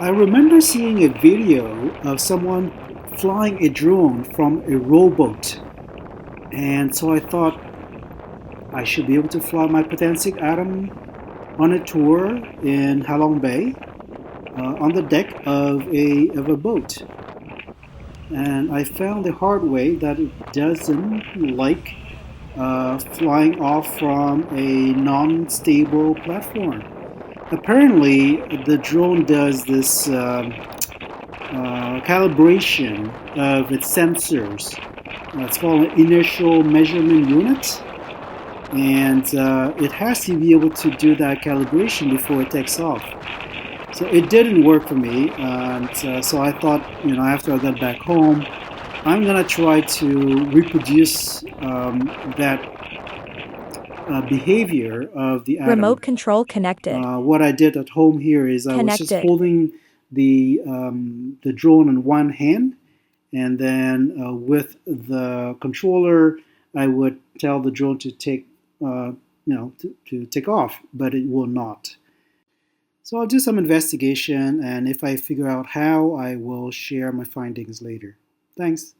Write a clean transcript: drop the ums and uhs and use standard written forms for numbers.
I remember seeing a video of someone flying a drone from a rowboat, and so I thought I should be able to fly my Potensic Atom on a tour in Halong Bay on the deck of a boat. And I found the hard way that it doesn't like flying off from a non-stable platform. Apparently, the drone does this calibration of its sensors. It's called an Inertial Measurement Unit, and it has to be able to do that calibration before it takes off. So it didn't work for me, and so I thought, after I got back home, I'm gonna try to reproduce that behavior of the atom. Remote control connected. What I did at home here is I was just Connected. holding the drone in one hand, and then with the controller, I would tell the drone to take, to take off, but it will not. So I'll do some investigation, and if I figure out how, I will share my findings later. Thanks.